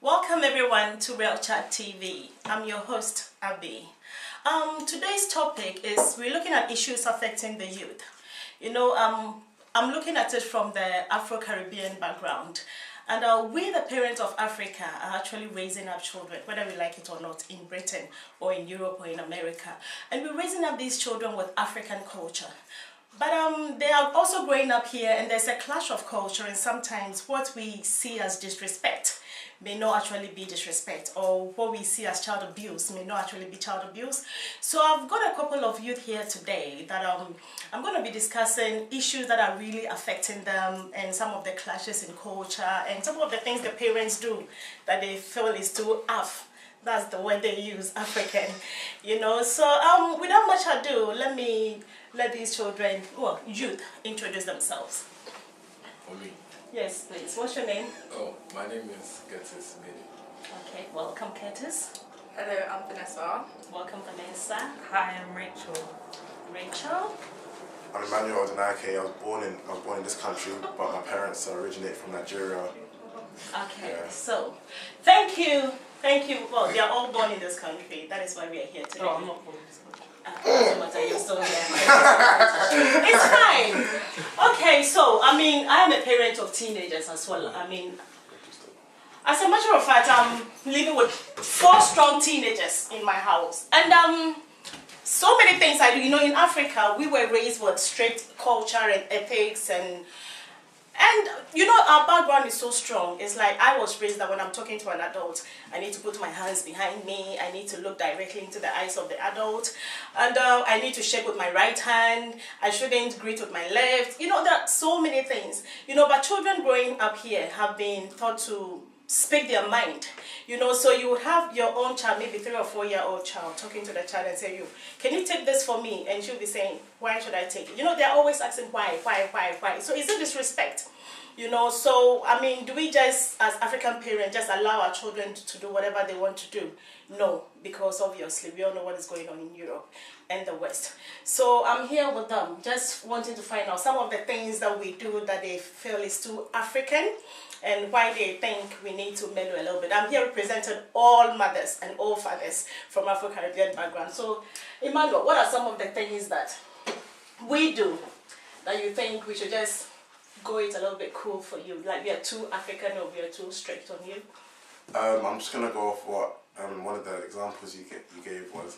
Welcome everyone to Real Chat TV. I'm your host, Abby. Today's topic is we're looking at issues affecting the youth. I'm looking at it from the Afro-Caribbean background. And we, the parents of Africa, are actually raising up children, whether we like it or not, in Britain or in Europe or in America. And we're raising up these children with African culture. But they are also growing up here, and there's a clash of culture, and sometimes what we see as disrespect may not actually be disrespect, or what we see as child abuse may not actually be child abuse. So I've got a couple of youth here today that I'm going to be discussing issues that are really affecting them, and some of the clashes in culture, and some of the things the parents do that they feel is too that's the word they use, African, So without much ado, let these children, youth, introduce themselves. For me? Yes, please. What's your name? Oh, my name is Curtis Midi. Okay, welcome, Curtis. Hello, I'm Vanessa. Welcome, Vanessa. Hi, I'm Rachel. Rachel. I'm Emmanuel Denake. I was born in this country, but my parents originate from Nigeria. Okay, Yeah. so thank you. Well, they are all born in this country. That is why we are here today. Oh, I'm not born in this country. Doesn't matter, you're still here. It's fine. Okay, so I am a parent of teenagers as well. As a matter of fact, I'm living with 4 strong teenagers in my house, and so many things I do. In Africa, we were raised with strict culture and ethics, and our background is so strong. It's like I was raised that when I'm talking to an adult, I need to put my hands behind me. I need to look directly into the eyes of the adult. And I need to shake with my right hand. I shouldn't greet with my left. There are so many things. But children growing up here have been taught to speak their mind. So you would have your own child, maybe 3 or 4 year old child, talking to the child and say, can you take this for me? And she'll be saying, why should I take it? They're always asking why. So is it disrespect? So do we just, as African parents, just allow our children to do whatever they want to do? No, because obviously we all know what is going on in Europe and the West. So I'm here with them, just wanting to find out some of the things that we do that they feel is too African, and why they think we need to mellow a little bit. I'm here representing all mothers and all fathers from Afro-Caribbean background. So, Emmanuel, what are some of the things that we do that you think we should just go it a little bit cool for you? Like we are too African or we are too strict on you? I'm just gonna go off what one of the examples you gave was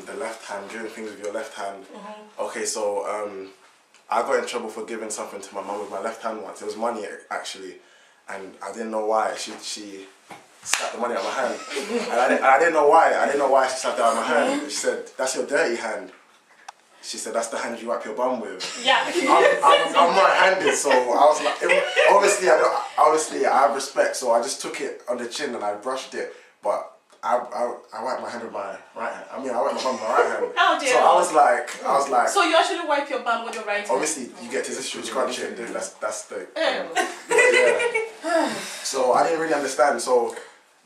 the left hand, doing things with your left hand. Mm-hmm. Okay, so I got in trouble for giving something to my mum with my left hand once. It was money actually, and I didn't know why. She slapped the money out of my hand, and I didn't know why. I didn't know why she slapped it out of my hand. She said, "That's your dirty hand." She said, "That's the hand you wipe your bum with." Yeah. I'm right-handed, so I was like, obviously I have respect, so I just took it on the chin and I brushed it, but I wipe my hand with my right hand. I wipe my bum with my right hand. How dare so you? I was like. So you actually wipe your bum with your right hand? Obviously, you get to this huge crunch it. That's the. Ew. Yeah. So I didn't really understand. So,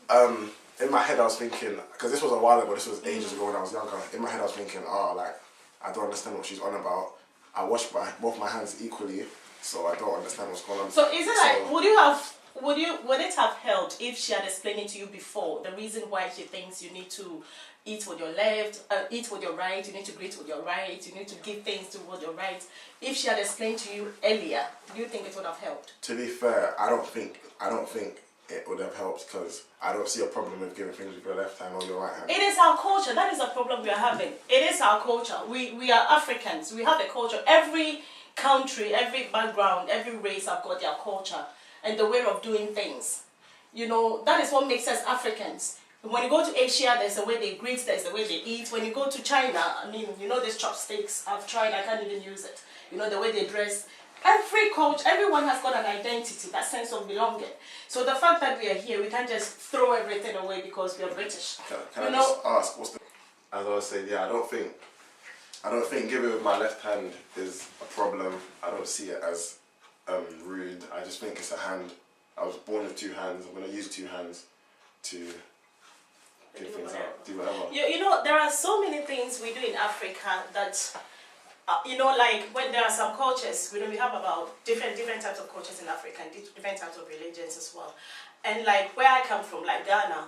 in my head I was thinking, because this was a while ago. This was ages ago when I was younger. In my head I was thinking, I don't understand what she's on about. I wash both my hands equally, so I don't understand what's going on. So is it like, would it have helped if she had explained it to you before, the reason why she thinks you need to eat with your left, eat with your right, you need to greet with your right, you need to give things to with your right? If she had explained to you earlier, do you think it would have helped? To be fair, I don't think it would have helped, because I don't see a problem with giving things with your left hand or your right hand. It is our culture. That is a problem we are having. It is our culture. We are Africans. We have a culture. Every country, every background, every race have got their culture and the way of doing things. That is what makes us Africans. When you go to Asia, there's the way they greet, there's the way they eat. When you go to China, these chopsticks, I've tried, I can't even use it. The way they dress. Every culture, everyone has got an identity, that sense of belonging. So the fact that we are here, we can't just throw everything away because we are British. Can I just ask, as I was saying, I don't think giving with my left hand is a problem. I don't see it as rude. I just think it's a hand. I was born with 2 hands. I'm going to use 2 hands to give things out, do whatever. There are so many things we do in Africa that you know, like when there are some cultures, you know, we have about different types of cultures in Africa and different types of religions as well. And like where I come from, like Ghana,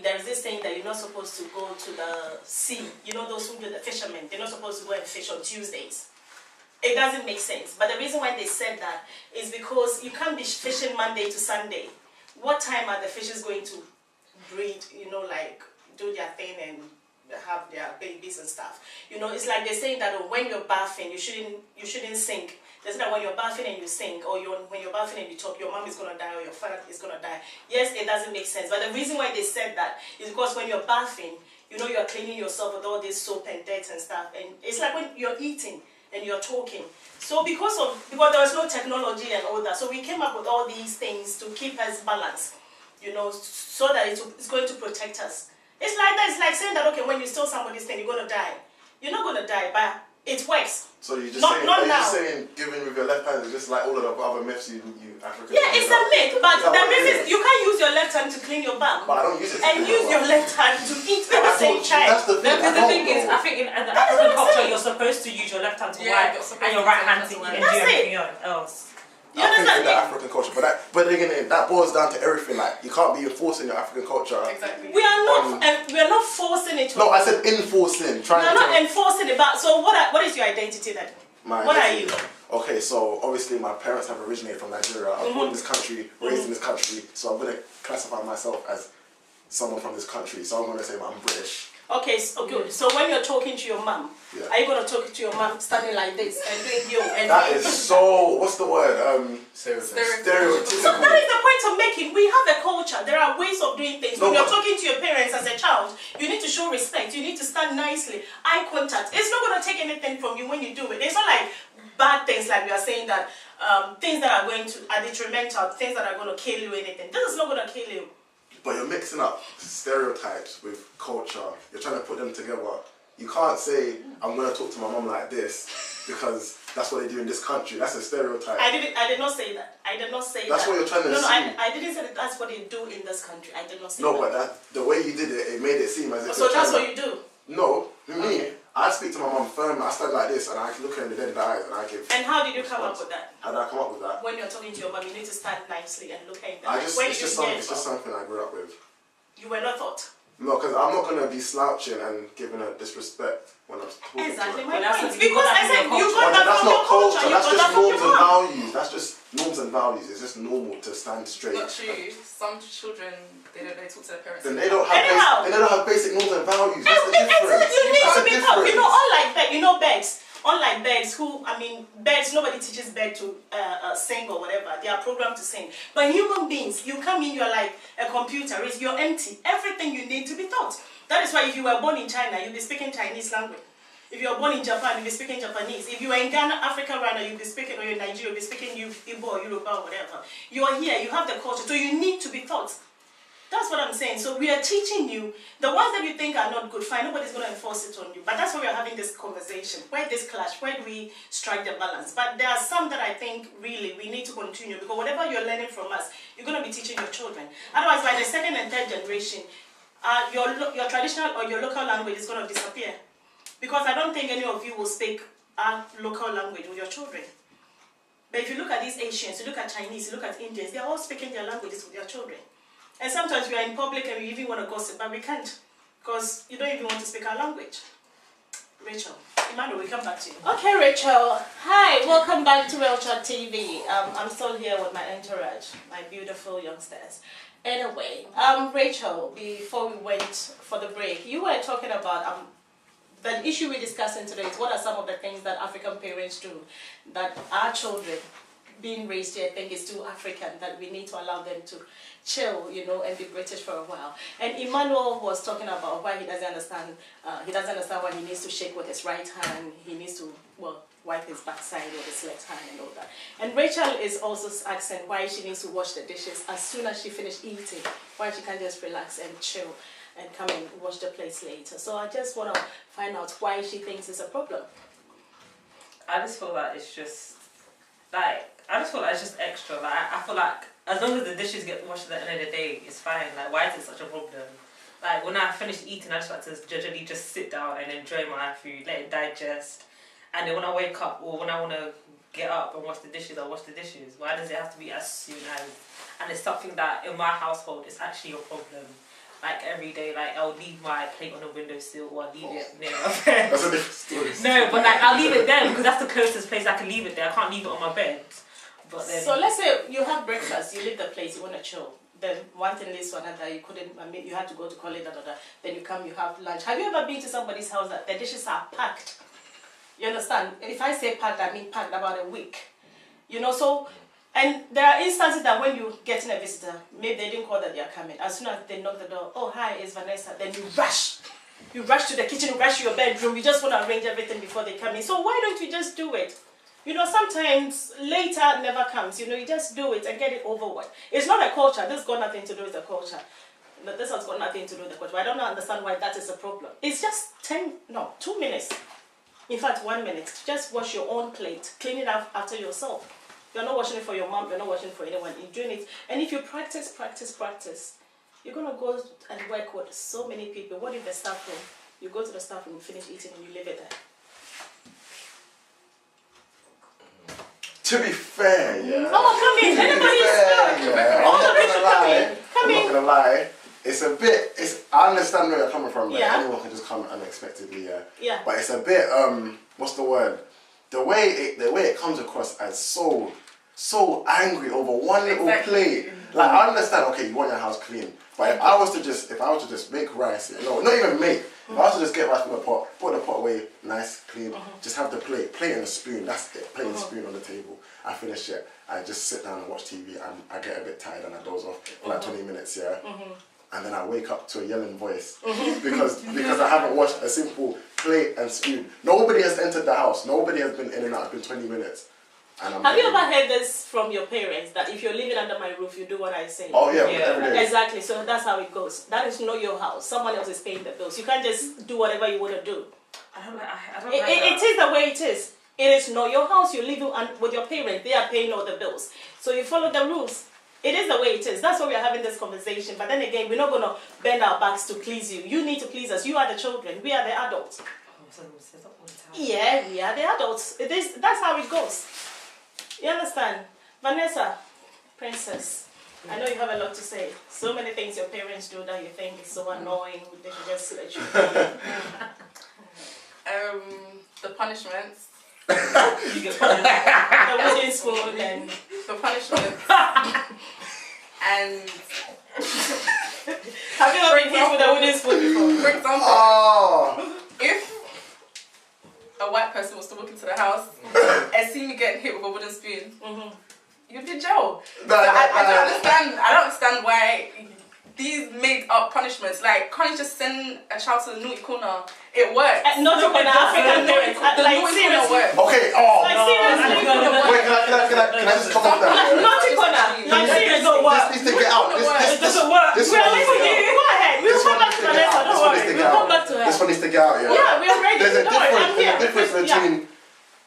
there's this thing that you're not supposed to go to the sea. You know, those who do the fishermen, they're not supposed to go and fish on Tuesdays. It doesn't make sense. But the reason why they said that is because you can't be fishing Monday to Sunday. What time are the fishes going to breed, you know, like do their thing and have their babies and stuff? You know, it's like they're saying that when you're bathing, you shouldn't sink. They say that when you're bathing and you sink, or when you're bathing and you talk, your mom is going to die or your father is going to die. Yes, it doesn't make sense. But the reason why they said that is because when you're bathing, you know, you're cleaning yourself with all this soap and dirt and stuff. And it's like when you're eating and you're talking. So because there was no technology and all that, so we came up with all these things to keep us balanced, you know, so that it's going to protect us. It's like that. It's like saying that, okay, when you steal somebody's thing, you're going to die. You're not going to die, but it works. So you're just saying giving with your left hand is just like all of the other myths you Africans. Yeah, it's a myth, but the myth is you can't use your left hand to clean your bum. But I don't use it. And use your left hand to eat at the same time. That's the thing. The thing is, I think in the African culture, you're supposed to use your left hand to wipe and your right hand to eat and do everything else. You understand? In the African culture, but again, that boils down to everything. Like you can't be enforcing your African culture. Exactly. We are not forcing it. No, I said enforcing. We're not enforcing it. But so what is your identity then? What are you? Okay, so obviously my parents have originated from Nigeria. I was born in this country, raised in this country, so I'm gonna classify myself as someone from this country. So I'm gonna say I'm British. Okay, so good. So when you're talking to your mum, are you gonna talk to your mum standing like this and doing you? And that is so. What's the word? So Stereotypical. that is the point I'm making. We have a culture. There are ways of doing things. When you're talking to your parents as a child, you need to show respect. You need to stand nicely. Eye contact. It's not gonna take anything from you when you do it. It's not like bad things like we are saying that things that are detrimental, things that are gonna kill you, anything. This is not gonna kill you. But you're mixing up stereotypes with culture. You're trying to put them together. You can't say, I'm going to talk to my mum like this because that's what they do in this country. That's a stereotype. I did not say that. I did not say that's that. What you're trying to No, say. I didn't say that that's what they do in this country. I did not say that. No, but the way you did it made it seem as if... So that's what you do? No, me. I speak to my mum firm, I stand like this and I look her in the dead in the eyes and I give... And how did you come up with that? How did I come up with that? When you're talking to your mum, you need to stand nicely and look her in the eyes. It's just something I grew up with. You were not taught? No, because I'm not going to be slouching and giving her disrespect when I'm talking exactly to my her. point. Because I said you got that that's from not your culture. That's just norms and values. That's just norms and values. It's just normal to stand straight. Not true. Some children, they talk to their parents. Then they don't have basic norms and values. That's the difference. You need to be taught. You know, unlike birds. Unlike birds birds, nobody teaches birds to sing or whatever. They are programmed to sing. But human beings, you come in, you're like a computer, you're empty. Everything you need to be taught. That is why if you were born in China, you'll be speaking Chinese language. If you're born in Japan, you'll be speaking Japanese. If you are in Ghana, Africa right now, you'll be speaking, or you're in Nigeria, you'll be speaking Igbo or Yoruba or whatever. You are here, you have the culture, so you need to be taught. That's what I'm saying. So we are teaching you. The ones that you think are not good, fine, nobody's going to enforce it on you. But that's why we're having this conversation. Where this clash? Where do we strike the balance? But there are some that I think really we need to continue, because whatever you're learning from us, you're going to be teaching your children. Otherwise, by the second and third generation, your traditional or your local language is going to disappear. Because I don't think any of you will speak our local language with your children. But if you look at these Asians, you look at Chinese, you look at Indians, they're all speaking their languages with their children. And sometimes we are in public and we even want to gossip, but we can't. Because you don't even want to speak our language. Rachel, Emmanuel, we come back to you. Okay, Rachel. Hi, welcome back to Welchat TV. I'm still here with my entourage, my beautiful youngsters. Anyway, Rachel, before we went for the break, you were talking about the issue we're discussing today is what are some of the things that African parents do that our children being raised here think is too African, that we need to allow them to chill, you know, and be British for a while. And Emmanuel was talking about why he doesn't understand why he needs to shake with his right hand, he needs to, well, wipe his backside with his left hand and all that. And Rachel is also asking why she needs to wash the dishes as soon as she finishes eating, why she can't just relax and chill and come and wash the plates later. So I just want to find out why she thinks it's a problem. I just feel like it's just, extra. Like, I feel like as long as the dishes get washed at the end of the day, it's fine. Like, why is it such a problem? Like, when I finish eating, I just like to generally just sit down and enjoy my food, let it digest, And then when I wake up or when I want to get up and wash the dishes, I'll wash the dishes. Why does it have to be as soon as? And it's something that in my household is actually a problem. Like every day, like I'll leave my plate on the windowsill or I'll leave it near my bed. That's a different story. No, but like I'll leave it there because that's the closest place I can leave it there. I can't leave it on my bed. But then, so let's say you have breakfast, you leave the place, you want to chill. Then one thing leads to another, you couldn't, I mean, you had to go to college, then you come, you have lunch. Have you ever been to somebody's house that the dishes are packed? You understand? If I say packed, I mean packed about a week. You know, so, and there are instances that when you get in a visitor, maybe they didn't call that they are coming. As soon as they knock the door, oh, hi, it's Vanessa, then you rush. You rush to the kitchen, rush to your bedroom, you just want to arrange everything before they come in. So why don't you just do it? You know, sometimes later never comes. You know, you just do it and get it over with. It's not a culture. This has got nothing to do with the culture. No, this has got nothing to do with the culture. I don't understand why that is a problem. It's just 2 minutes. In fact, 1 minute. Just wash your own plate. Clean it up after yourself. You're not washing it for your mom. You're not washing it for anyone. You're doing it. And if you practice, you're going to go and work with so many people. What if the staff room? You go to the staff room, you finish eating, and you leave it there. To be fair, yeah. Oh, come in. Anybody's I'm not gonna lie. It's a bit. I understand where you're coming from. Like, yeah. anyone can just come unexpectedly. Yeah. Yeah. But it's a bit. What's the word? The way it comes across as so angry over one little plate. Like I understand. Okay, you want your house clean. But if I was to just make rice, you know, not even make. If I was to just get rice from the pot, put the pot away, nice, clean, just have the plate and a spoon, that's it, plate and spoon on the table. I finish it, I just sit down and watch TV, and I get a bit tired and I doze off for like 20 minutes, yeah? And then I wake up to a yelling voice because I haven't washed a simple plate and spoon. Nobody has entered the house, nobody has been in and out, it's been 20 minutes. Have you ever heard this from your parents, that if you're living under my roof, you do what I say? Oh yeah. Every day. Exactly, so that's how it goes. That is not your house. Someone else is paying the bills. You can't just do whatever you want to do. I don't like It is the way it is. It is not your house. You're living with your parents. They are paying all the bills. So you follow the rules. It is the way it is. That's why we are having this conversation. But then again, we're not going to bend our backs to please you. You need to please us. You are the children. We are the adults. Yeah, we are the adults. That's how it goes. You understand? Vanessa, princess, I know you have a lot to say. So many things your parents do that you think is so annoying. They should just let you go. The punishments. You get punished. The wooden spoon and... The punishments. And... Have you ever been hit with a wooden spoon before? For example, if a white person was to walk into the house and see me getting hit with a wooden spoon, you'd be in jail. I don't understand why these made up punishments. Like, can't you just send a child to the naughty corner? It works. Naughty corner, African parents. Like, seriously. Okay, Like, seriously. Wait, can I just come off that? Naughty corner. Like, seriously. This needs to get out. It doesn't work. This We're waiting for you. Go ahead. We'll come back to Vanessa. Don't worry. We'll come back to her. This one needs to get out, yeah? Yeah, we're ready. There's a difference between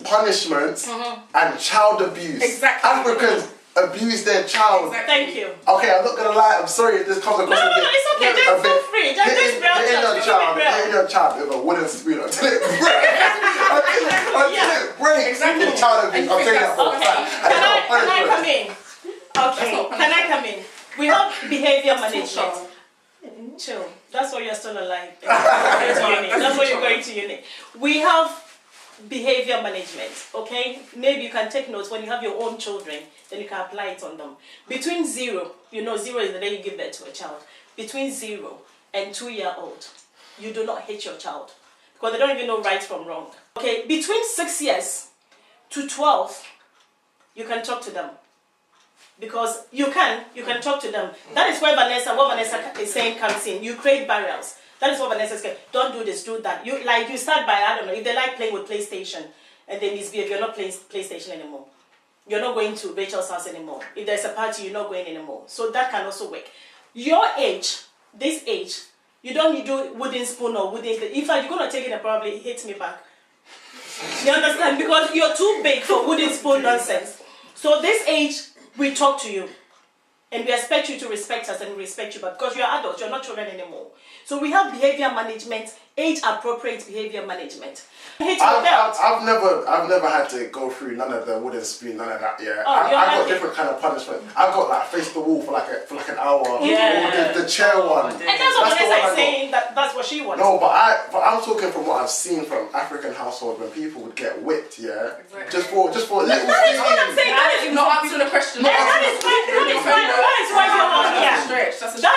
punishments and child abuse. Exactly. Africans abuse their child. Exactly. Thank you. Okay, I'm not gonna lie. I'm sorry if this comes across a bit. No, it's okay. Just feel free. Just hitting your child with a wooden spoon until it breaks. Until it breaks. Exactly. Child abuse. I'm saying that for a fact. Can I come in? Okay. Can I come in? We have behavior management. Chill. That's why you're still alive. That's why you're going to uni. We have behavior management, okay? Maybe you can take notes when you have your own children, then you can apply it on them. Between 0, 0 is the day you give birth to a child. Between 0 and 2-year-old, you do not hit your child because they don't even know right from wrong. Okay, between 6 years to 12, you can talk to them. Because you can talk to them. That is where what Vanessa is saying comes in. You create barriers. That is what Vanessa is saying. Don't do this, do that. You start by, I don't know, if they like playing with PlayStation and they misbehave, you're not playing PlayStation anymore. You're not going to Rachel's house anymore. If there's a party, you're not going anymore. So that can also work. Your age, this age, you don't need to do wooden spoon or wooden... In fact, you're going to take it and probably hit me back. You understand? Because you're too big for wooden spoon nonsense. So this age, we talk to you. And we expect you to respect us and we respect you, but because you're adults, you're not children anymore. So we have behavior management age-appropriate behavior management. Hit your belt. I've never had to go through none of the wooden spoon, none of that. Yeah, Oh, I got lucky. different kind of punishment. I got like face the wall for like an hour. Yeah. Or the chair one. And that's what the Vanessa one I is saying, that's what she wants. No, but I'm talking from what I've seen from African households when people would get whipped. Yeah, Exactly. just for little. That is what I'm saying. That is Not answering the question. That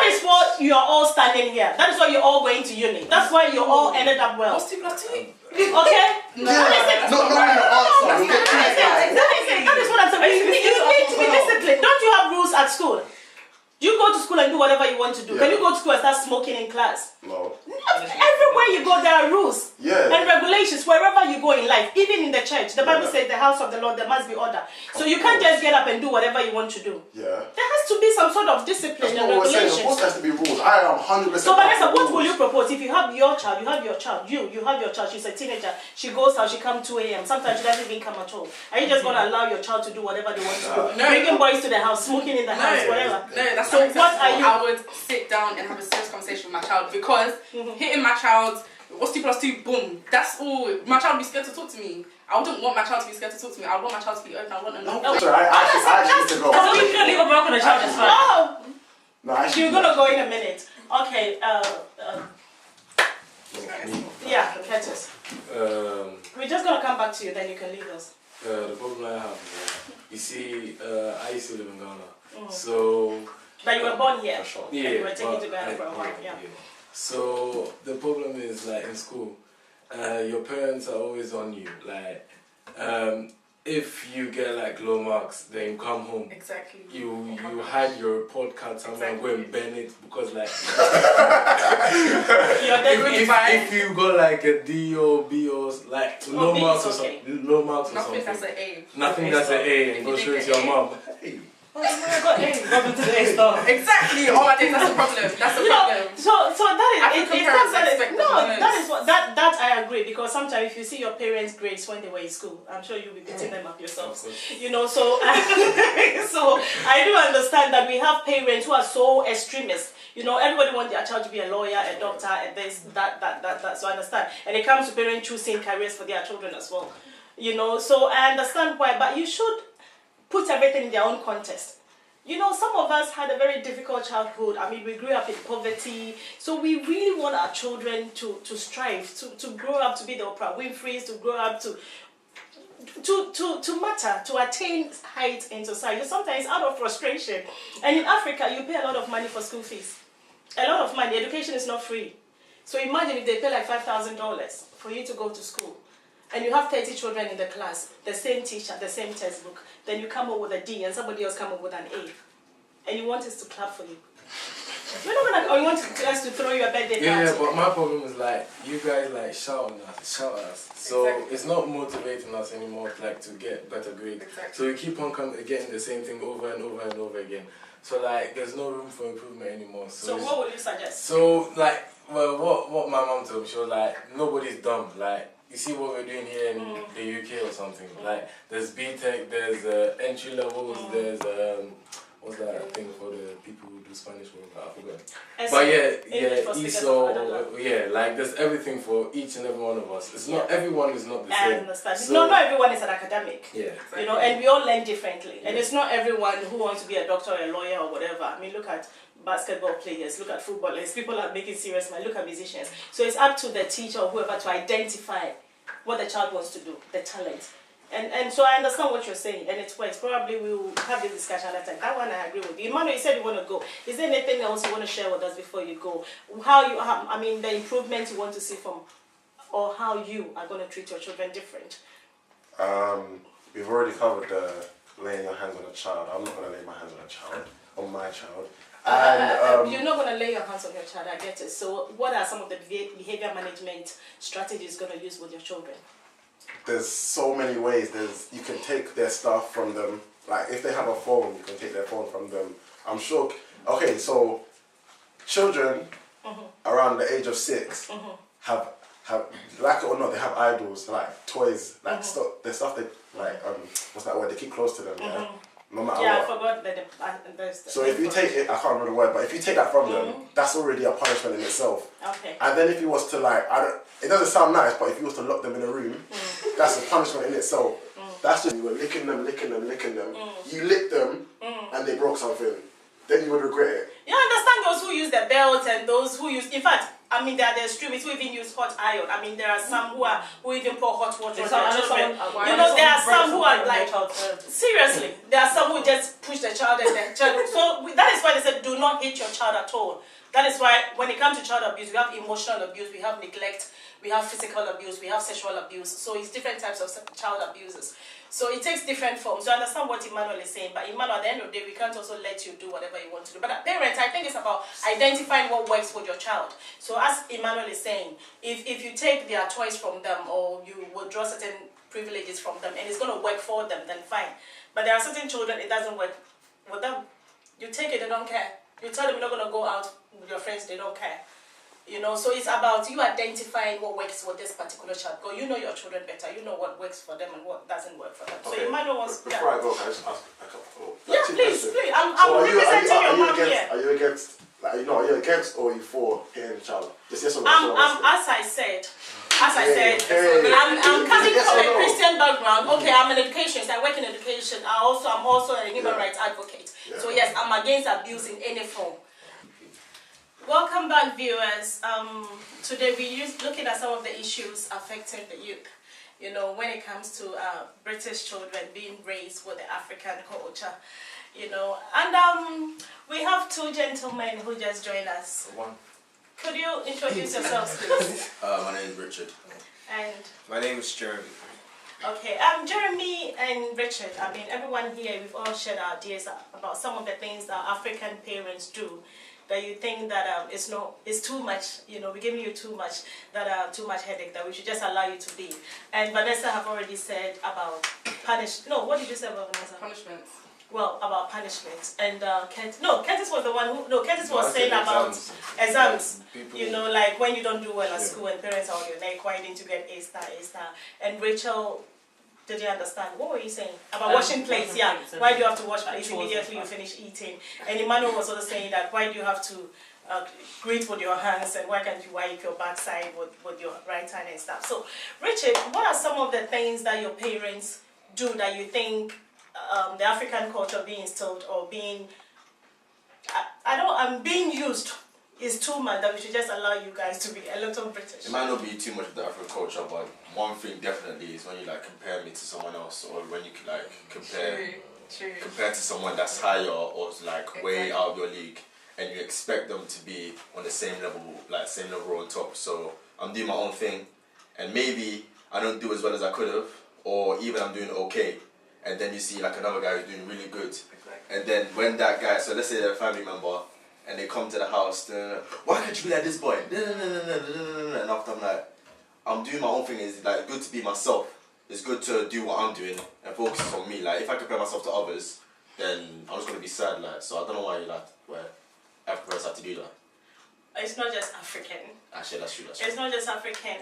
is what you're all standing here. That is why you're all going to uni. That's why you all ended up well. Most people have to eat. Okay? No, That is it. Not knowing the answer. That is what I'm saying. You need to be disciplined. Don't you have rules at school? You go to school and do whatever you want to do. Yeah. Can you go to school and start smoking in class? No. Everywhere you go, there are rules Yeah. and regulations wherever you go in life, even in the church. The Bible says the house of the Lord, there must be order. So you can't just get up and do whatever you want to do. Yeah. There has to be some sort of discipline That's and what we're saying. regulations. Of course, there has to be rules. I am 100%. So Vanessa, what rules. will you propose if you have your child? You have your child. You have your child. She's a teenager. She goes out. She comes 2 a.m. Sometimes she doesn't even come at all. Are you just going to allow your child to do whatever they want to do? No. Bringing boys to the house, smoking in the house, whatever. No, that's So not what are acceptable. you? I would sit down and have a serious conversation with my child because hitting my child, what's 2 + 2, boom, that's all. My child would be scared to talk to me. I wouldn't want my child to be scared to talk to me. I want my child to be open. I want them to No, sorry, I actually need to go. So you can leave a mark on the child, it's fine. Oh, No, actually. you're gonna go in a minute. Okay. Yeah, Curtis. We're just gonna come back to you. Then you can leave us. The problem I have is, you see, I used to live in Ghana. So, But you were born here. yeah. You were taken but to Ghana for a while. Yeah. So, the problem is, like, in school, your parents are always on you. Like, if you get, like, low marks, then you come home. Exactly. You hide your report card somewhere and go and burn it because, like, You're dead. if you got like a D or B or like low B marks or is okay. something, low marks or Nothing something, that's an A. nothing that's an A, and go straight to your mom. Hey. Welcome to the A star. Exactly. Oh my days, that's a problem. That's a You know, problem. so that is African parents expect the no, most. that is what that I agree, because sometimes if you see your parents' grades when they were in school, I'm sure you'll be beating them up yourselves. You know, so so I do understand that we have parents who are so extremist. You know, everybody wants their child to be a lawyer, a doctor, and this, that. So I understand. And it comes to parents choosing careers for their children as well. You know, so I understand why, but you should put everything in their own context. You know, some of us had a very difficult childhood. I mean, we grew up in poverty. So we really want our children to strive, to grow up to be the Oprah Winfreys, to grow up to matter, to attain heights in society. Sometimes out of frustration. And in Africa, you pay a lot of money for school fees. A lot of money. Education is not free. So imagine if they pay like $5,000 for you to go to school. And you have 30 children in the class, the same teacher, the same textbook. Then you come up with a D and somebody else come up with an A. And you want us to clap for you. You're not gonna, or you want us to throw you a birthday Yeah, party. but my problem is like you guys like shout at us. So Exactly. it's not motivating us anymore like to get better grades. Exactly. So we keep on getting the same thing over and over and over again. So like there's no room for improvement anymore. So it's- what would you suggest? So like what my mom told me, she was like, nobody's dumb. Like you see what we're doing here in the UK or something. Like there's BTEC, there's entry levels, there's what's that thing for the people who do Spanish work? I forgot. But like there's everything for each and every one of us. It's not everyone is not the I same. understand. So, not everyone is an academic. Yeah. You know, and we all learn differently. And Yeah. it's not everyone who wants to be a doctor or a lawyer or whatever. I mean, look at basketball players, look at footballers, people are making serious money, look at musicians. So it's up to the teacher or whoever to identify what the child wants to do, the talent. And so I understand what you're saying, and it works. Probably we'll have this discussion at time. That one I agree with you. Emmanuel, you said you want to go. Is there anything else you want to share with us before you go? I mean, the improvement you want to see from, or how you are going to treat your children different? We've already covered the laying your hands on a child. I'm not going to lay my hands on a child, on my child. And you're not going to lay your hands on your child, I get it. So what are some of the behavior management strategies you're going to use with your children? there's so many ways. You can take their stuff from them. Like if they have a phone, you can take their phone from them. I'm sure. Okay, so children around the age of 6 have like it or not, they have idols, like toys, like the stuff they like. What's that word? They keep close to them. Yeah. no matter Yeah, I what. forgot that. So if you take it, I can't remember the word, but if you take that from them, that's already a punishment in itself. Okay. And then if you was to like, it doesn't sound nice, but if you was to lock them in a room, that's a punishment in itself. That's just, you were licking them. You licked them, and they broke something. Then you would regret it. You understand those who use the belt and those who use, in fact, I mean, there are the extremists who even use hot iron. I mean, there are some who even pour hot water on their children. You know, there are some who are like, seriously, there are some who just push the child and the child. So that is why they said, do not hit your child at all. That is why when it comes to child abuse, we have emotional abuse, we have neglect, we have physical abuse, we have sexual abuse. So it's different types of child abuses. So it takes different forms. So I understand what Emmanuel is saying, but Emmanuel, at the end of the day, we can't also let you do whatever you want to do. But parents, I think it's about identifying what works for your child. So as Emmanuel is saying, if you take their toys from them or you withdraw certain privileges from them and it's going to work for them, then fine. But there are certain children, it doesn't work with them. You take it, they don't care. You tell them you're not going to go out with your friends, they don't care. You know, so it's about you identifying what works for this particular child. Because you know your children better. You know what works for them and what doesn't work for them. Okay. So Emmanuel wants... Before I go, can I just ask a couple? Yeah, please. I'm So representing your mom here. Are you against, like, are you against or are you for hitting a child? Just yes or no? As I said, I'm coming from a Christian background. Okay, I'm in education, so I work in education. I'm also a human rights advocate. Yeah. So yes, I'm against abuse in any form. Welcome back, viewers. Today we're looking at some of the issues affecting the youth. You know, when it comes to British children being raised with the African culture. You know, and we have two gentlemen who just joined us. One. Could you introduce yourselves, please? My name is Richard. And My name is Jeremy. okay, Jeremy and Richard. I mean, everyone here, we've all shared our ideas about some of the things that African parents do that you think that it's too much. You know, we're giving you too much too much headache that we should just allow you to be. And Vanessa have already said about what did you say about Vanessa? Punishments. Well, about punishments. And Curtis was the one who Curtis was saying about exams. You know, like when you don't do well at school and parents are on your neck, why didn't you get A star? And Rachel, did you understand? What were you saying? About washing plates, yeah. Why do you have to wash plates immediately you finish eating? And Emmanuel was also saying that why do you have to greet with your hands and why can't you wipe your backside with your right hand and stuff? So, Richard, what are some of the things that your parents do that you think the African culture being instilled or being being used is too much that we should just allow you guys to be a little British? It might not be too much of the African culture, but one thing definitely is when you like compare me to someone else, or when you like compare to someone that's higher or like way out of your league, and you expect them to be on the same level on top. So I'm doing my own thing, and maybe I don't do as well as I could have, or even I'm doing okay, and then you see like another guy who's doing really good, and then when that guy, so let's say they're a family member, and they come to the house, why can't you be like this boy? And after I'm like, I'm doing my own thing. It's like good to be myself. It's good to do what I'm doing and focus on me. Like if I compare myself to others, then I'm just gonna be sad. Like so, I don't know why African parents have to do that. It's not just African. Actually, that's true. It's not just African.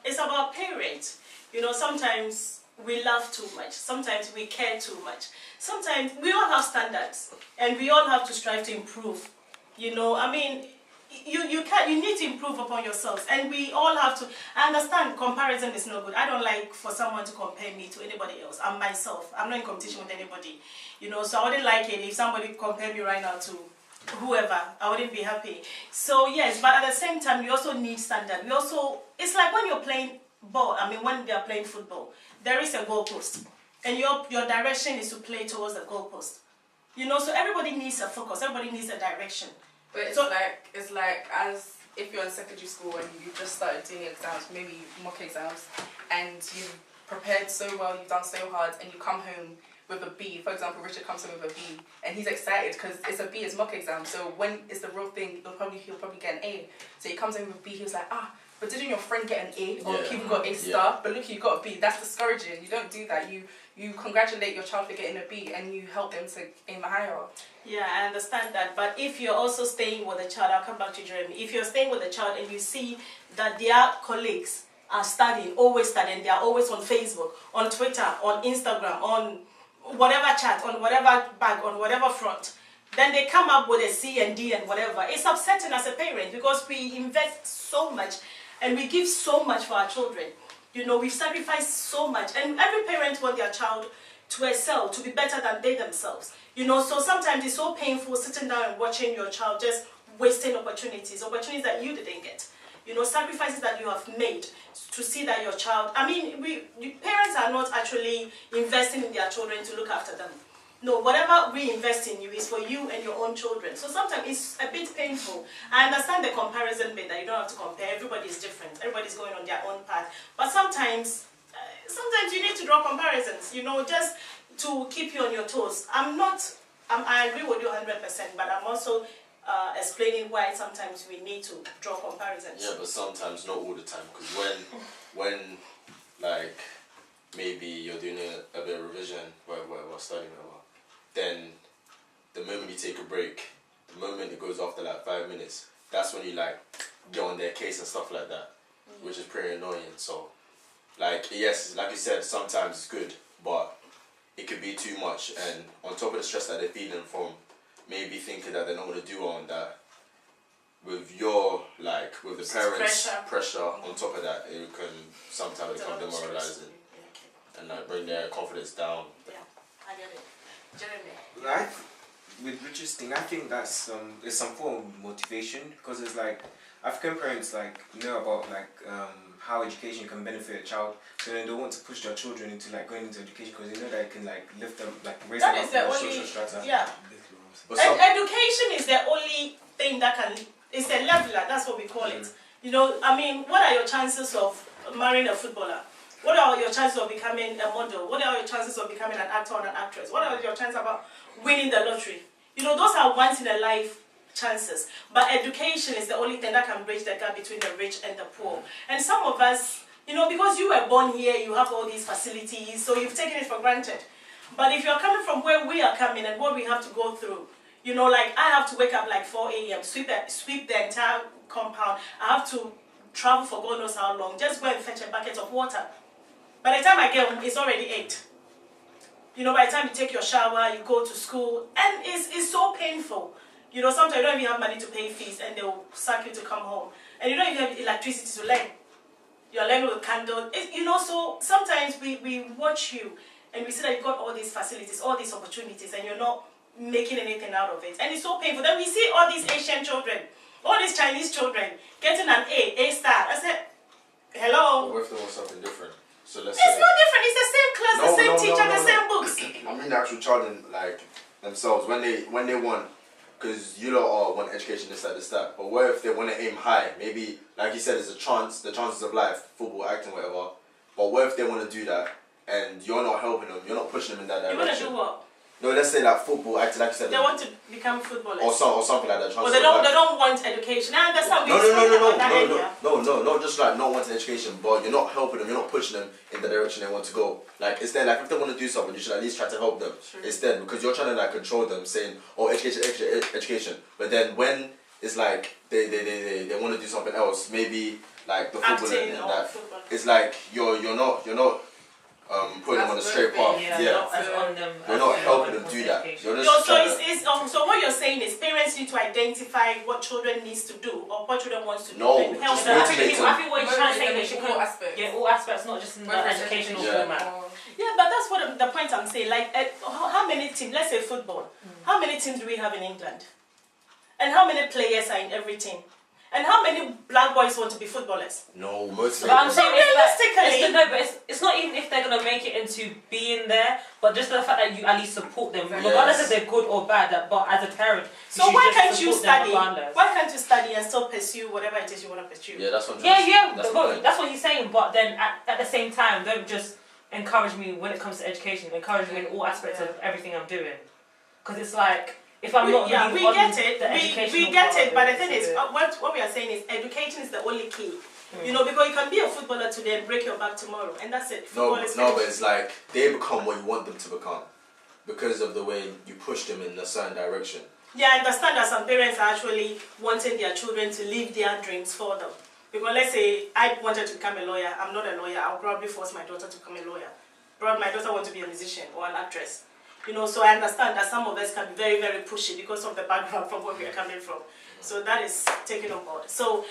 It's about parents. You know, sometimes we love too much. Sometimes we care too much. Sometimes we all have standards, and we all have to strive to improve. You know, I mean, you need to improve upon yourselves, and we all have to. I understand comparison is no good. I don't like for someone to compare me to anybody else. I'm myself. I'm not in competition with anybody. You know, so I wouldn't like it if somebody compare me right now to whoever. I wouldn't be happy. So yes, but at the same time, we also need standard. It's like when you're playing ball. I mean, when they are playing football, there is a goalpost, and your direction is to play towards the goalpost. You know, so everybody needs a focus. Everybody needs a direction. But it's like as if you're in secondary school and you just started doing exams, maybe mock exams, and you've prepared so well, you've done so hard, and you come home with a B. For example, Richard comes home with a B, and he's excited because it's a B, it's mock exam. So when it's the real thing, he'll probably get an A. So he comes home with a B. He was like, but didn't your friend get an A or people got A star? But look, you got a B. That's discouraging. You don't do that. You congratulate your child for getting a B and you help them to aim higher. Yeah, I understand that. But if you're also staying with a child, I'll come back to Jeremy. If you're staying with a child and you see that their colleagues are studying, always studying, they are always on Facebook, on Twitter, on Instagram, on whatever chart, on whatever bag, on whatever front. Then they come up with a C and D and whatever. It's upsetting as a parent because we invest so much and we give so much for our children. You know, we've sacrificed so much. And every parent wants their child to excel, to be better than they themselves. You know, so sometimes it's so painful sitting down and watching your child just wasting opportunities that you didn't get. You know, sacrifices that you have made to see that your child... I mean, parents are not actually investing in their children to look after them. No, whatever we invest in you is for you and your own children. So sometimes it's a bit painful. I understand the comparison bit, that you don't have to compare. Everybody is different. Everybody's going on their own path. But sometimes you need to draw comparisons, you know, just to keep you on your toes. I agree with you 100%, but I'm also explaining why sometimes we need to draw comparisons. Yeah, but sometimes, not all the time. Because when like, maybe you're doing a bit of revision, while studying, then the moment you take a break, the moment it goes after like 5 minutes, that's when you like get on their case and stuff like that, which is pretty annoying. So, like, yes, like you said, sometimes it's good, but it could be too much. And on top of the stress that they're feeling from maybe thinking that they're not going to do on that, with your, like, with the parents' pressure on top of that, it can sometimes become demoralizing and like bring their confidence down. Yeah, I get it. Jeremy. With Richard's thing, I think that's it's some form of motivation, because it's like African parents like know about like how education can benefit a child, so then they want to push their children into like going into education because they know that it can like lift them, like raise them up in the social strata. Yeah. Education is the only thing that can. It's a leveler. That's what we call it. You know, I mean, what are your chances of marrying a footballer? What are your chances of becoming a model? What are your chances of becoming an actor or an actress? What are your chances about winning the lottery? You know, those are once in a life chances. But education is the only thing that can bridge the gap between the rich and the poor. And some of us, you know, because you were born here, you have all these facilities, so you've taken it for granted. But if you're coming from where we are coming and what we have to go through, you know, like I have to wake up like 4 a.m., sweep the entire compound. I have to travel for God knows how long, just go and fetch a bucket of water. By the time I get home, it's already 8. You know, by the time you take your shower, you go to school, and it's so painful. You know, sometimes you don't even have money to pay fees, and they'll sack you to come home. And you don't even have electricity to learn. You're learning with candle. You know, so sometimes we watch you, and we see that you've got all these facilities, all these opportunities, and you're not making anything out of it. And it's so painful. Then we see all these Asian children, all these Chinese children, getting an A star. I said, hello? But what if they want something different? So let's it's not different. It's the same class, the same teacher, the same books. I mean the actual child and like themselves when they want, because you lot all want education this that. But what if they want to aim high? Maybe like you said, there's a chance, the chances of life, football, acting, whatever. But what if they want to do that and you're not helping them, you're not pushing them in that direction? You want to do what? No, let's say like football, acting, like you said. They want to become footballers. Or something like that. Well, they don't want education. I understand. No, not just like not wanting education, but you're not helping them, you're not pushing them in the direction they want to go. Like instead, like if they want to do something, you should at least try to help them. True. Instead, because you're trying to like control them, saying, "Oh, education." But then when it's like they want to do something else, maybe like the football and that, it's like you're not putting them on a straight path. Yeah. You're not helping them do that. You're just so what you're saying is parents need to identify what children needs to do or what children wants to do. No, and help just them. motivate them. I think what you're trying to say is all aspects. Yeah, all aspects, not just in the educational format. Yeah, but that's what the point I'm saying. Like, how many teams? Let's say football. How many teams do we have in England? And how many players are in every team? And how many black boys want to be footballers? No, motivate. But I'm saying realistically, it's not even if they're gonna make it into being there, but just the fact that you at least support them, regardless if they're good or bad. But as a parent, so why can't you study? Why can't you study and still pursue whatever it is you want to pursue? Yeah, that's what. That's what he's saying. But then at the same time, don't just encourage me when it comes to education. Encourage me in all aspects of everything I'm doing, because it's like. If I'm not we get it. We get it, but the thing is, what we are saying is education is the only key. You know, because you can be a footballer today and break your back tomorrow, and that's it. No, but it's like they become what you want them to become because of the way you push them in a certain direction. Yeah, I understand that some parents are actually wanting their children to live their dreams for them. Because let's say I wanted to become a lawyer, I'm not a lawyer, I'll probably force my daughter to become a lawyer. But my daughter wants to be a musician or an actress. You know, so I understand that some of us can be very, very pushy because of the background from where we are coming from. So that is taken on board. So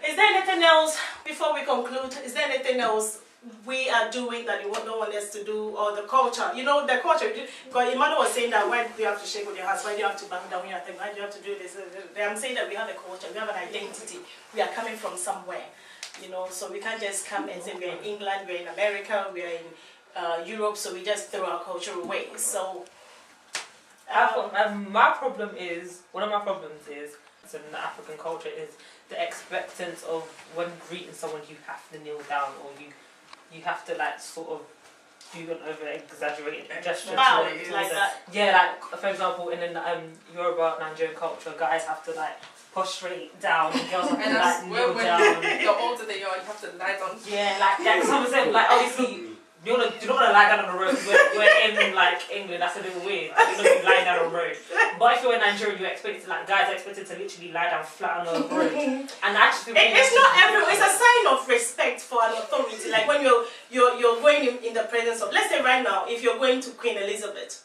is there anything else, before we conclude, is there anything else we are doing that you don't want us to do, or the culture? You know, the culture, because Emmanuel was saying that why do you have to shake with your hands, why do you have to bang down when you're thinking, why do you have to do this? I'm saying that we have a culture, we have an identity, we are coming from somewhere, you know, so we can't just come and say we're in England, we're in America, we're in Europe, so we just throw our culture away. So my problem is, one of my problems is, in the African culture, is the expectance of when greeting someone you have to kneel down, or you have to like sort of do an over exaggerated gesture. Wow, like that. Yeah, like for example in Yoruba Nigerian culture, guys have to like prostrate down, and girls have to like kneel down. The older they are, you have to lie down. Yeah, like some of them, like obviously. You're not gonna lie down on the road. We're in like England. That's a little weird. You're not lying down on the road. But if you're in Nigeria, you're expected to, like, guys are expected to literally lie down flat on the road. And I just feel it's not everyone. It's a sign of respect for an authority. Like when you're going in the presence of, let's say right now, if you're going to Queen Elizabeth,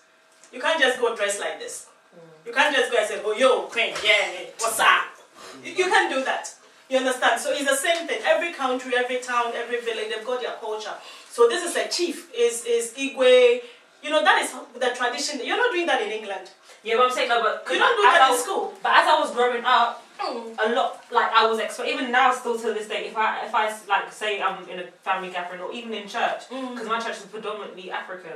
you can't just go dressed like this. You can't just go and say, oh yo, Queen, yeah, what's up? You can't do that. You understand? So it's the same thing. Every country, every town, every village, they've got their culture. So this is a chief, is Igwe. You know, that is the tradition. You're not doing that in England. Yeah, but I'm saying no, but you don't do that in school. But as I was growing up, a lot, like I was even now still to this day, if I like say I'm in a family gathering or even in church, because my church is predominantly African,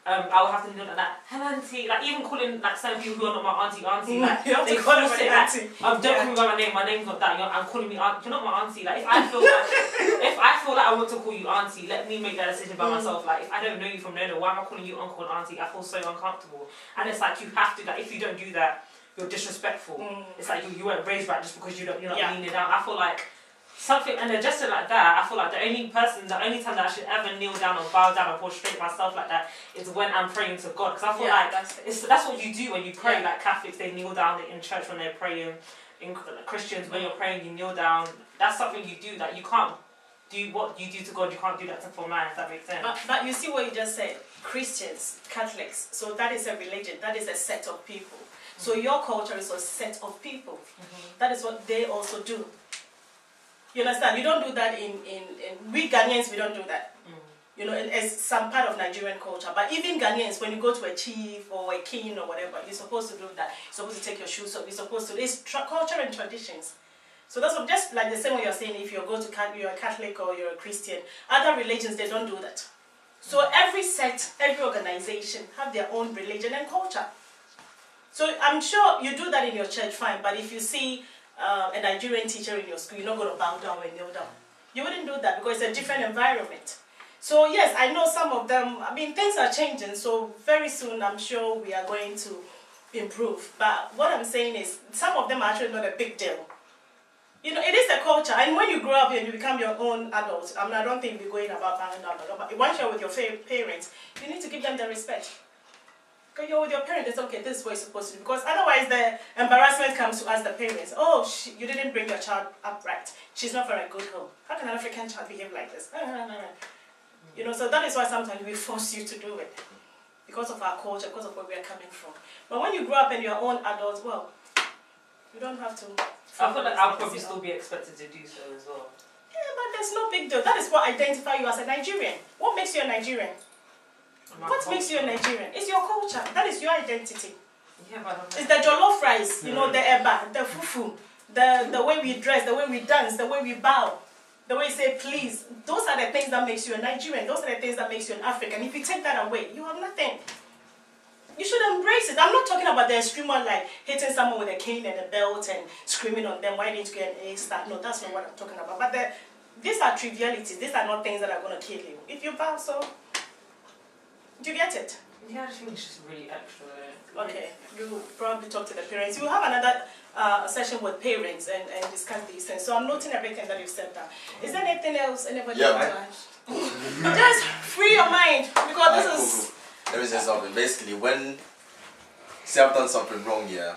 I will have to know that hello auntie, like even calling like some people who are not my auntie, like you have they to call force them it, an like, auntie. don't call me by my name's not that, I'm calling me aunt, you're not my auntie. Like if I feel like I want to call you auntie, let me make that decision by myself. Like if I don't know you from nowhere, why am I calling you uncle and auntie? I feel so uncomfortable. And it's like you have to, like if you don't do that, you're disrespectful. It's like you weren't raised right just because you're not leaning down. I feel like something, and adjusted like that, I feel like the only time that I should ever kneel down or bow down or prostrate myself like that is when I'm praying to God. Because I feel like that's what you do when you pray. Like Catholics, they kneel down in church when they're praying. In Christians, when you're praying, you kneel down. That's something you do. That you can't do what you do to God. You can't do that for man. If that makes sense. But you see what you just said. Christians, Catholics. So that is a religion. That is a set of people. So your culture is a set of people. That is what they also do. You understand? You don't do that in we Ghanaians, we don't do that. You know, it's some part of Nigerian culture. But even Ghanaians, when you go to a chief or a king or whatever, you're supposed to do that. You're supposed to take your shoes off. You're supposed to. It's culture and traditions. So that's what, just like the same way you're saying, if you're a Catholic or you're a Christian, other religions, they don't do that. So every sect, every organization have their own religion and culture. So I'm sure you do that in your church, fine. But if you see a Nigerian teacher in your school, you're not going to bow down and kneel down. You wouldn't do that because it's a different environment. So yes, I know some of them, I mean, things are changing. So very soon, I'm sure we are going to improve. But what I'm saying is, some of them are actually not a big deal. You know, it is a culture. And when you grow up and you become your own adult, I mean, I don't think we're going about bowing down. But once you're with your parents, you need to give them the respect. Because you're with your parents, it's okay, this is what you're supposed to do. Because otherwise the embarrassment comes to us, the parents. Oh, you didn't bring your child up right. She's not from a good home. How can an African child behave like this? You know, so that is why sometimes we force you to do it. Because of our culture, because of where we are coming from. But when you grow up and you're own adults, well, you don't have to. I feel like I'll probably still be expected to do so as well. Yeah, but there's no big deal. That is what identifies you as a Nigerian. What makes you a Nigerian? What makes you a Nigerian? It's your culture. That is your identity. Yeah, but it's the jollof rice, you know, the eba, the fufu, the way we dress, the way we dance, the way we bow, the way we say please. Those are the things that makes you a Nigerian. Those are the things that makes you an African. If you take that away, you have nothing. You should embrace it. I'm not talking about the extreme one like hitting someone with a cane and a belt and screaming on them, why didn't you get an A star? No, that's not what I'm talking about. But these are trivialities. These are not things that are going to kill you. If you bow, so... Do you get it? Yeah, I just think it's just really extra. Okay, you will probably talk to the parents. You will have another session with parents and discuss these things. So I'm noting everything that you've said down. Is there anything else anybody want to add? Just free your mind because this is... Let me say something. Basically, when... Say I've done something wrong, yeah?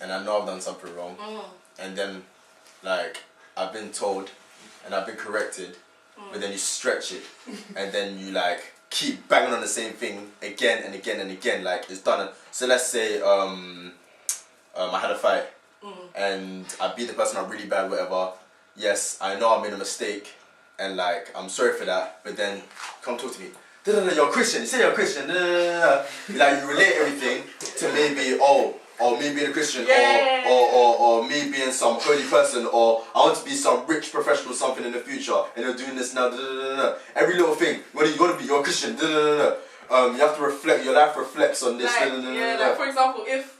And I know I've done something wrong. And then, like, I've been told and I've been corrected. But then you stretch it. And then you, like... keep banging on the same thing again and again and again. Like it's done. So let's say I had a fight and I beat the person up really bad, whatever. Yes, I know I made a mistake and like I'm sorry for that. But then come talk to me. You're a Christian. You say you're a Christian. Like you relate everything to maybe or me being a Christian, or me being some holy person, or I want to be some rich professional something in the future, and you're doing this now. Every little thing. What are you gonna be? You're a Christian. You have to reflect. Your life reflects on this. Like for example, if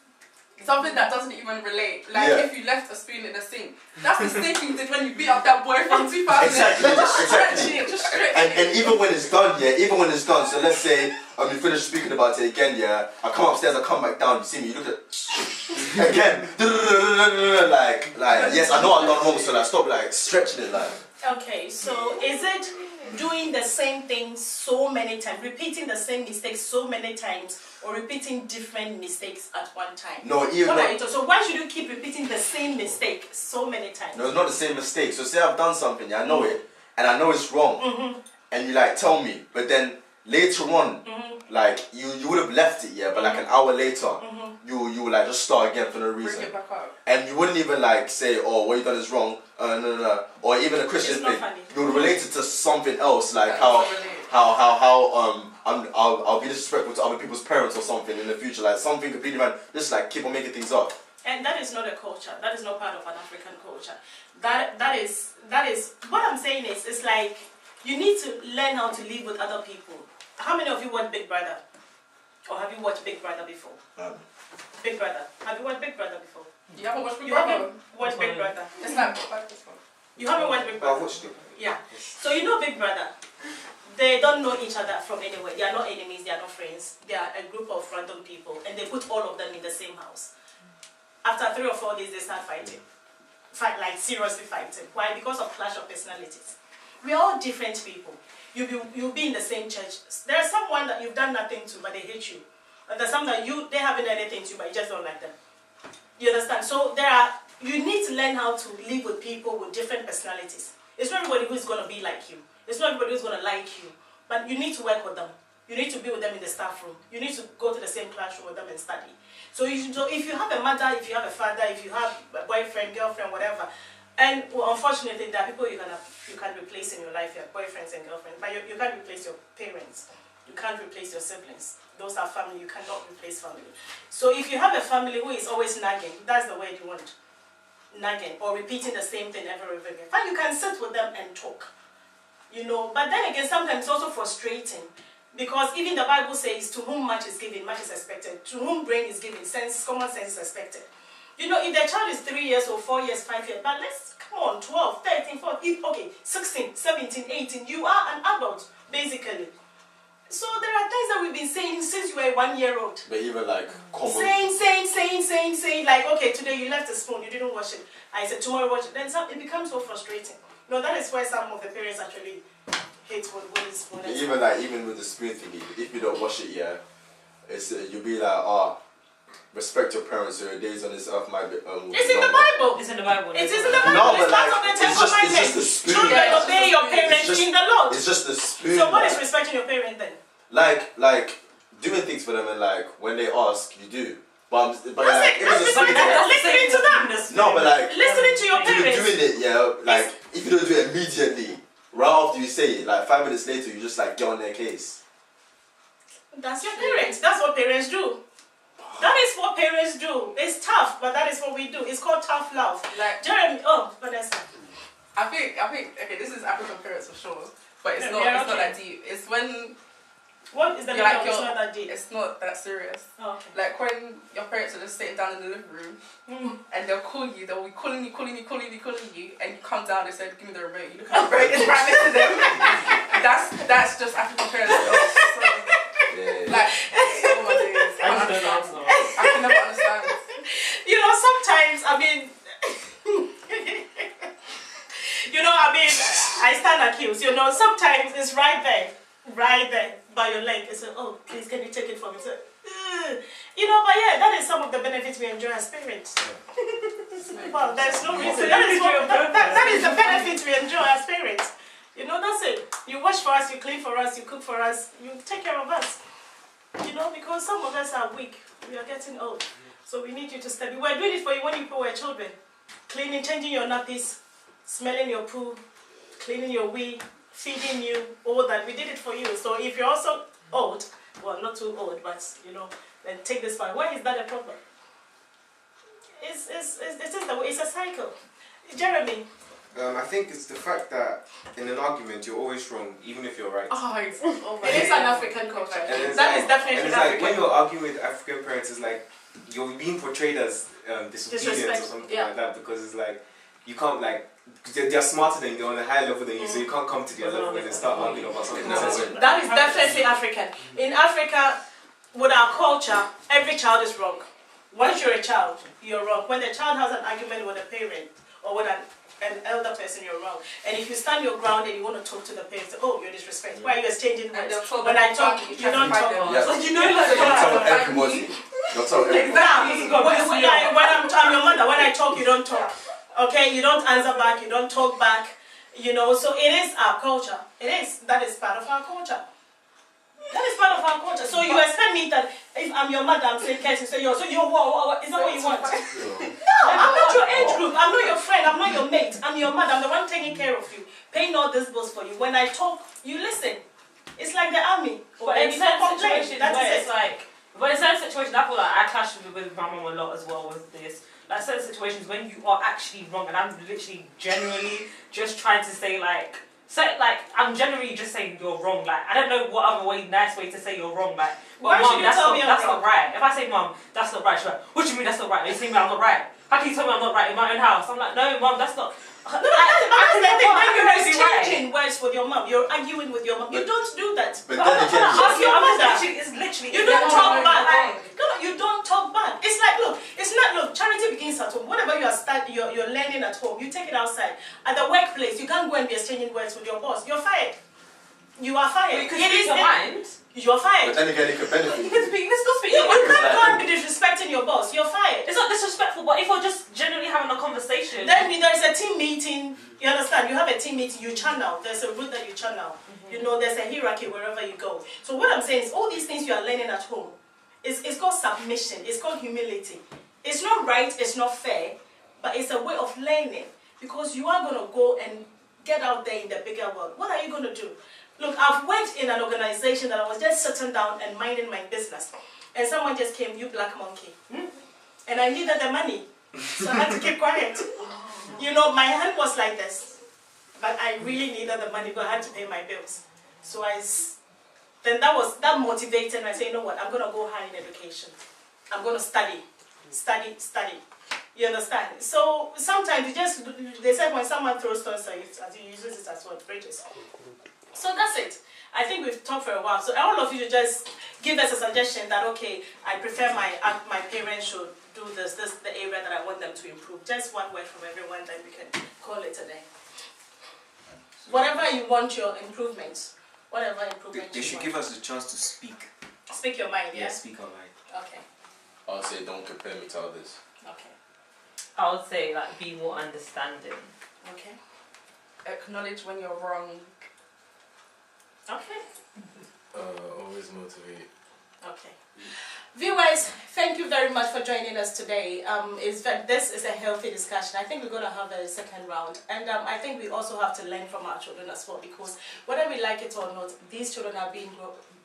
something that doesn't even relate, like if you left a spoon in the sink, that's the same thing you did when you beat up that boy from 2000. Exactly. Just stretch it. And even when it's done, so let's say you finish speaking about it again, I come upstairs, I come back down, you see me, you look at again, like yes, I know I've done wrong, so like stop like stretching it like. Okay, so is it doing the same thing so many times, repeating the same mistakes so many times, or repeating different mistakes at one time? No, even so why should you keep repeating the same mistake so many times? No, it's not the same mistake. So say I've done something, I know it, and I know it's wrong, and you like tell me, but then later on, like you would have left it, but like an hour later, you would like just start again for no reason. Bring it back up. And you wouldn't even like say, oh, what you done is wrong, no. Or even a Christian thing. You would relate it to something else, like I'll be disrespectful to other people's parents or something in the future, like something completely random. Just like keep on making things up. And that is not a culture. That is not part of an African culture. That is what I'm saying is, it's like you need to learn how to live with other people. How many of you watch Big Brother? Or have you watched Big Brother before? Big Brother. Have you watched Big Brother before? You haven't watched Big You Brother? haven't watched Big Brother. It's like this one. You haven't watched Big Brother? I've watched it. Yeah. So you know Big Brother. They don't know each other from anywhere. They are not enemies, they are not friends. They are a group of random people and they put all of them in the same house. After 3 or 4 days they start fighting. Like seriously fighting. Why? Because of clash of personalities. We are all different people. You'll be in the same church. There's someone that you've done nothing to but they hate you. And there's some that they haven't done anything to you but you just don't like them. You understand? So you need to learn how to live with people with different personalities. It's not everybody who's going to be like you. It's not everybody who's going to like you. But you need to work with them. You need to be with them in the staff room. You need to go to the same classroom with them and study. So if you have a mother, if you have a father, if you have a boyfriend, girlfriend, whatever, and unfortunately there are people you can replace in your life, your boyfriends and girlfriends, but you can't replace your parents. You can't replace your siblings. Those are family. You cannot replace family. So if you have a family who is always nagging, that's the word you want. Nagging or repeating the same thing over and over again. Fine, you can sit with them and talk. But then again, sometimes it's also frustrating. Because even the Bible says, to whom much is given, much is expected. To whom brain is given, common sense is expected. If the child is 3 years or 4 years, 5 years, but come on, 12, 13, 14, okay, 16, 17, 18, you are an adult, basically. So there are things that we've been saying since you were 1 year old. But even like common. Saying, like, okay, today you left the spoon, you didn't wash it. I said, tomorrow wash it. Then it becomes so frustrating. That is why some of the parents actually hate wooden spoon. Even with the spoon thingy, if you don't wash it, it's you'll be like, respect your parents, so your days on this earth might be. It's in the Bible. It's in the Bible. It is in the Bible. No, it's part of the 10 commandments. Children, obey your parents in the Lord. It's just the spoon. So what is respecting your parents then? Like doing things for them and like when they ask, you do. But listening to them. No, but like listening to your parents. Doing it, like if you don't do it immediately, right after you say it, like 5 minutes later, you just like get on their case. That's your parents. That's what parents do. That is what parents do. It's tough, but that is what we do. It's called tough love. Like Jeremy. Vanessa. I think. Okay, this is African parents for sure, but it's not that deep. It's when. What is the meaning of it's not that deep? It's not that serious. Oh, okay. Like when your parents are just sitting down in the living room and they'll call you, they'll be calling you, and you come down and say, give me the remote. You look at the remote, it's right next to them. That's just African parents. Like, oh my days. I can never understand. Sometimes, I stand accused. Sometimes it's right there by your leg. It's oh, please, can you take it from me? So, but yeah, that is some of the benefits we enjoy as parents. Well, there's no reason. That is the benefits we enjoy as parents. You know, that's it. You wash for us, you clean for us, you cook for us, you take care of us. You know, because some of us are weak. We are getting old. So we need you to step. We were doing it for you when you were children. Cleaning, changing your nappies, smelling your poo, cleaning your wee, feeding you, all that. We did it for you. So if you're also old, well, not too old, but, you know, then take this part. Why is that a problem? It's a cycle. Jeremy. I think it's the fact that in an argument you're always wrong, even if you're right. It is an African culture. That is definitely and it's African. like when you're arguing with African parents, it's like you're being portrayed as disobedient or something like that, because it's like you can't like they're smarter than you, they're on a higher level than you, so you can't come to their level and start arguing about something. That is definitely African. In Africa, with our culture, every child is wrong. Once you're a child, you're wrong. When the child has an argument with a parent or with an elder person, you're wrong. And if you stand your ground and you want to talk to the parents, oh, you're disrespectful. Why are you exchanging words? When I talk, you don't talk. Yes. You know, like, Don't tell everybody. Don't tell everybody. Exactly. When I'm your mother, when I talk, you don't talk. Okay, you don't answer back, you don't talk back. You know, so it is our culture. It is. That is part of our culture. That is part of our culture. So you expect me that if I'm your mother, I'm saying Cassie, so you're what? Is that what you want? No, I'm not your age group. I'm not your friend. I'm not your mate. I'm your mother. I'm the one taking care of you, paying all these bills for you. When I talk, you listen. It's like the army. But in certain situations where it's like, but in certain situations, I feel like I clash with my mum a lot as well with this. Like certain situations when you are actually wrong, and I'm literally genuinely just trying to say like. So, like, I'm generally just saying you're wrong. Like, I don't know what other nice way to say you're wrong. Like, but Mum, that's not right. If I say, Mum, that's not right, she's like, what do you mean that's not right? You say me I'm not right. How can you tell me I'm not right in my own house? I'm like, no, Mum, that's not. No, that's you're exchanging words with your mum. You're arguing with your mum. You don't do that. But then again, ask your mother. It's literally. You don't talk back. No, you don't talk back. It's like, look, charity begins at home. Whatever you're learning at home, you take it outside. At the workplace, you can't go and be exchanging words with your boss. You're fired. You are fired. You can speak your mind. You're fired. But then again, it could benefit You can speak. Let's go speak. You can't go and be disrespecting your boss. You're fired. It's not disrespectful, but if we're just generally having a conversation. Then there's a team meeting. You understand? You have a team meeting. You channel. There's a route that you channel. You know, there's a hierarchy wherever you go. So what I'm saying is, all these things you are learning at home, it's called submission. It's called humility. It's not right. It's not fair, but it's a way of learning, because you are going to go and get out there in the bigger world. What are you going to do? Look, I've worked in an organization that I was just sitting down and minding my business, and someone just came, you black monkey, and I needed the money, so I had to keep quiet. You know, my hand was like this, but I really needed the money because I had to pay my bills. So then that motivated me. I said, you know what, I'm going to go higher in education. I'm going to study. You understand? So sometimes they said when someone throws stones at you, he uses it as what? Bridges. So that's it. I think we've talked for a while. So all of you should just give us a suggestion that, okay, I prefer my parents should do this the area that I want them to improve. Just one word from everyone, then we can call it a day. Whatever you want your improvements. Whatever improvement They should give us the chance to speak. Speak your mind, yeah? Yeah, speak our mind. Okay. I would say don't compare me to others. Okay. I would say like be more understanding. Okay. Acknowledge when you're wrong. Okay. Always motivate. Okay. Viewers, thank you very much for joining us today. This is a healthy discussion. I think we're going to have a second round. And I think we also have to learn from our children as well, because whether we like it or not, these children are being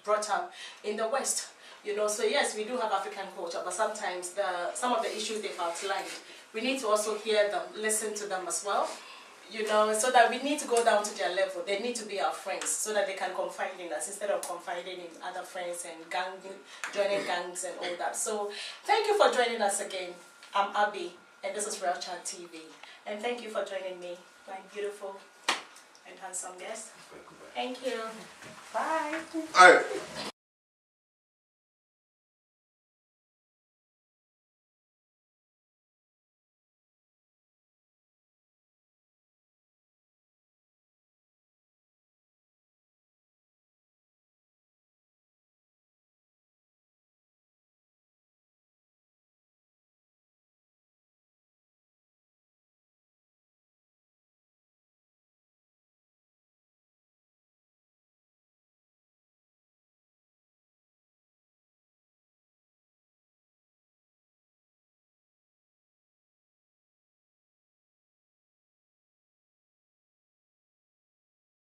brought up in the West. You know, so yes, we do have African culture, but sometimes some of the issues they've outlined, we need to also hear them, listen to them as well. You know, so that we need to go down to their level. They need to be our friends so that they can confide in us instead of confiding in other friends and joining gangs and all that. So thank you for joining us again. I'm Abby, and this is Real Chat TV. And thank you for joining me, my beautiful and handsome guest. Thank you. Bye. All right.